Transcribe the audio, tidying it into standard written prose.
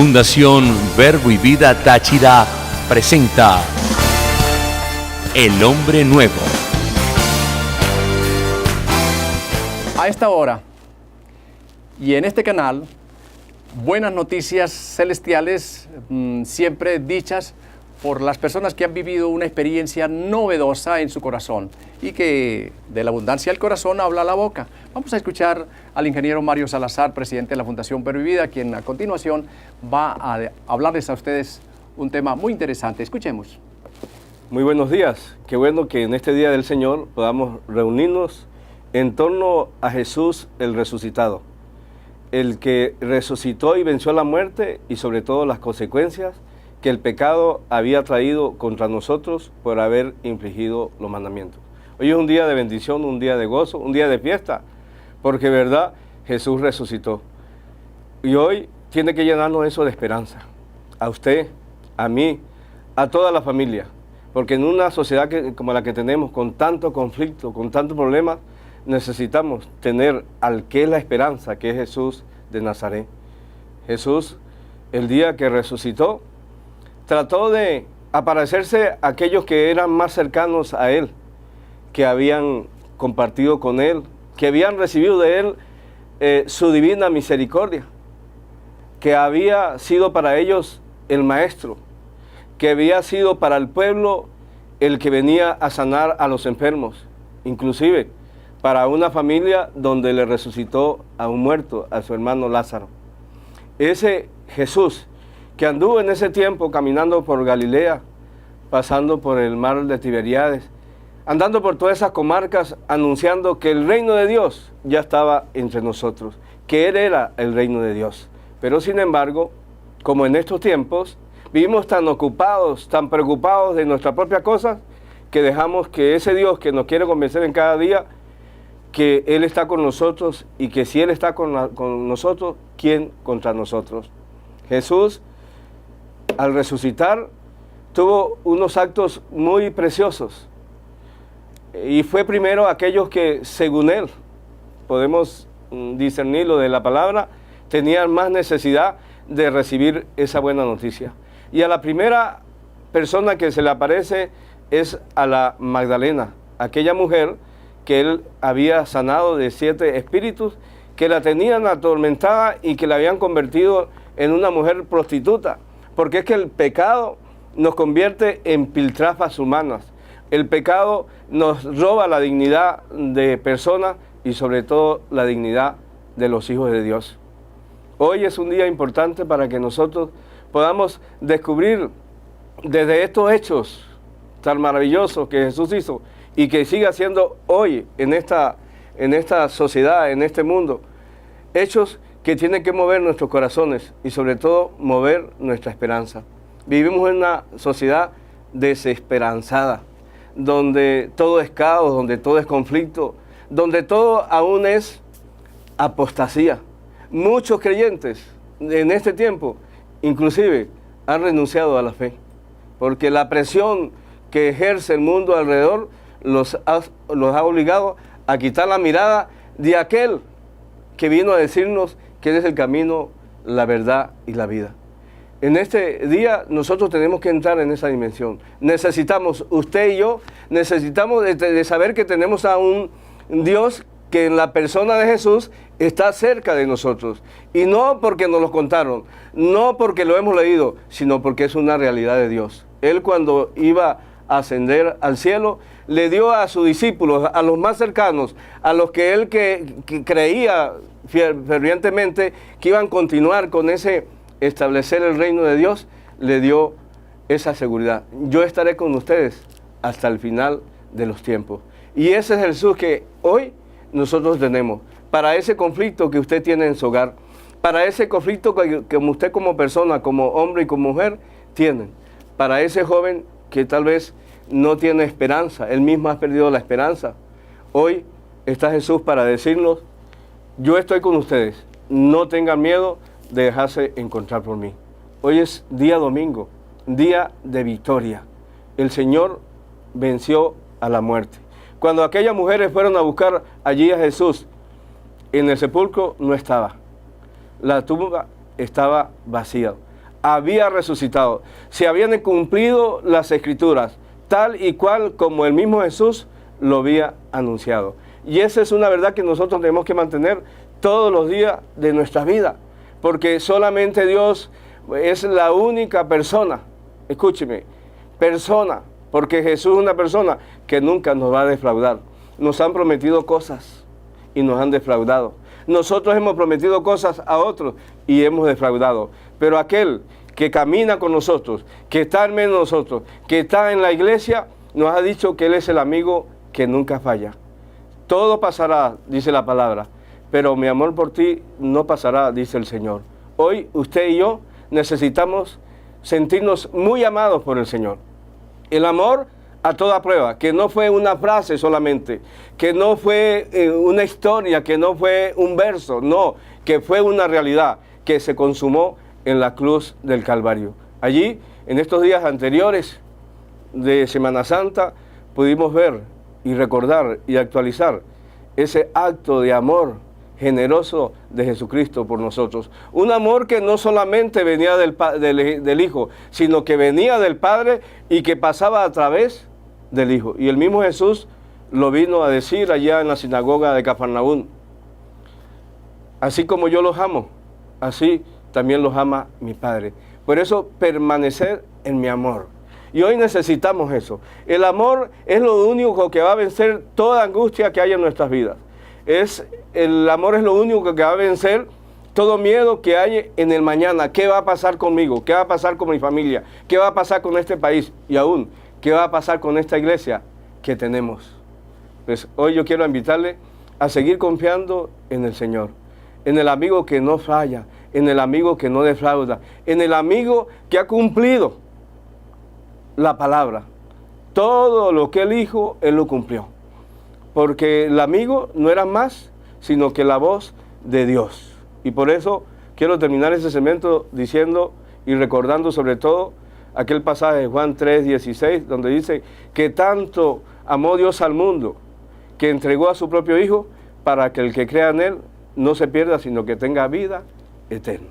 Fundación Verbo y Vida Táchira presenta El Hombre Nuevo. A esta hora y en este canal, buenas noticias celestiales, siempre dichas por las personas que han vivido una experiencia novedosa en su corazón y que de la abundancia del corazón habla la boca. Vamos a escuchar al ingeniero Mario Salazar, presidente de la Fundación Verbo y Vida, quien a continuación va a hablarles a ustedes un tema muy interesante. Escuchemos. Muy buenos días. Qué bueno que en este Día del Señor podamos reunirnos en torno a Jesús el resucitado, el que resucitó y venció la muerte y sobre todo las consecuencias que el pecado había traído contra nosotros por haber infringido los mandamientos. Hoy es un día de bendición, un día de gozo, un día de fiesta, porque verdad, Jesús resucitó. Y hoy tiene que llenarnos eso de esperanza, a usted, a mí, a toda la familia, porque en una sociedad como la que tenemos, con tanto conflicto, con tantos problemas, necesitamos tener al que es la esperanza, que es Jesús de Nazaret. Jesús, el día que resucitó, trató de aparecerse a aquellos que eran más cercanos a Él, que habían compartido con Él, que habían recibido de Él su divina misericordia, que había sido para ellos el Maestro, que había sido para el pueblo el que venía a sanar a los enfermos, inclusive para una familia donde le resucitó a un muerto, a su hermano Lázaro. Ese Jesús que anduvo en ese tiempo caminando por Galilea, pasando por el mar de Tiberíades, andando por todas esas comarcas, anunciando que el reino de Dios ya estaba entre nosotros, que Él era el reino de Dios. Pero sin embargo, como en estos tiempos, vivimos tan ocupados, tan preocupados de nuestra propia cosa, que dejamos que ese Dios que nos quiere convencer en cada día, que Él está con nosotros y que si Él está con nosotros, ¿quién contra nosotros? Jesús, al resucitar, tuvo unos actos muy preciosos y fue primero aquellos que, según Él, podemos discernirlo de la palabra, tenían más necesidad de recibir esa buena noticia. Y a la primera persona que se le aparece es a la Magdalena, aquella mujer que Él había sanado de 7 espíritus que la tenían atormentada y que la habían convertido en una mujer prostituta. Porque es que el pecado nos convierte en piltrafas humanas. El pecado nos roba la dignidad de personas y sobre todo la dignidad de los hijos de Dios. Hoy es un día importante para que nosotros podamos descubrir desde estos hechos tan maravillosos que Jesús hizo y que sigue haciendo hoy en esta sociedad, en este mundo, hechos que tienen que mover nuestros corazones y sobre todo mover nuestra esperanza. Vivimos en una sociedad desesperanzada, donde todo es caos, donde todo es conflicto, donde todo aún es apostasía. Muchos creyentes en este tiempo, inclusive, han renunciado a la fe, porque la presión que ejerce el mundo alrededor los ha obligado a quitar la mirada de aquel que vino a decirnos que Él es el camino, la verdad y la vida. En este día nosotros tenemos que entrar en esa dimensión. Necesitamos, usted y yo, necesitamos de saber que tenemos a un Dios que en la persona de Jesús está cerca de nosotros. Y no porque nos lo contaron, no porque lo hemos leído, sino porque es una realidad de Dios. Él cuando iba a ascender al cielo, le dio a sus discípulos, a los más cercanos, a los que Él que creía fervientemente que iban a continuar con ese establecer el reino de Dios, le dio esa seguridad. Yo estaré con ustedes hasta el final de los tiempos. Y ese es el Jesús que hoy nosotros tenemos para ese conflicto que usted tiene en su hogar, para ese conflicto que usted como persona, como hombre y como mujer, tienen, para ese joven que tal vez no tiene esperanza, él mismo ha perdido la esperanza. Hoy está Jesús para decirnos: yo estoy con ustedes, no tengan miedo de dejarse encontrar por mí. Hoy es día domingo, día de victoria. El Señor venció a la muerte. Cuando aquellas mujeres fueron a buscar allí a Jesús, en el sepulcro no estaba. La tumba estaba vacía. había resucitado. Se habían cumplido las Escrituras, tal y cual como el mismo Jesús lo había anunciado. Y esa es una verdad que nosotros tenemos que mantener todos los días de nuestra vida, porque solamente Dios es la única persona, escúcheme, persona, porque Jesús es una persona que nunca nos va a defraudar. Nos han prometido cosas y nos han defraudado. Nosotros hemos prometido cosas a otros y hemos defraudado. Pero aquel que camina con nosotros, que está en medio de nosotros, que está en la iglesia, nos ha dicho que Él es el amigo que nunca falla. Todo pasará, dice la palabra, pero mi amor por ti no pasará, dice el Señor. Hoy usted y yo necesitamos sentirnos muy amados por el Señor. El amor a toda prueba, que no fue una frase solamente, que no fue una historia, que no fue un verso, no, que fue una realidad que se consumó en la cruz del Calvario. Allí, en estos días anteriores de Semana Santa, pudimos ver y recordar y actualizar ese acto de amor generoso de Jesucristo por nosotros. Un amor que no solamente venía del Hijo, sino que venía del Padre y que pasaba a través del Hijo. Y el mismo Jesús lo vino a decir allá en la sinagoga de Cafarnaúm. Así como yo los amo, así también los ama mi Padre. Por eso permanecer en mi amor. Y hoy necesitamos eso. El amor es lo único que va a vencer toda angustia que hay en nuestras vidas. El amor es lo único que va a vencer todo miedo que hay en el mañana. ¿Qué va a pasar conmigo? ¿Qué va a pasar con mi familia? ¿Qué va a pasar con este país? Y aún, ¿qué va a pasar con esta iglesia que tenemos? Pues hoy yo quiero invitarle a seguir confiando en el Señor, en el amigo que no falla, en el amigo que no defrauda, en el amigo que ha cumplido la palabra. Todo lo que Él dijo, Él lo cumplió. Porque el amigo no era más, sino que la voz de Dios. Y por eso quiero terminar ese segmento diciendo y recordando sobre todo aquel pasaje de Juan 3:16, donde dice que tanto amó Dios al mundo, que entregó a su propio Hijo, para que el que crea en Él no se pierda, sino que tenga vida eterna.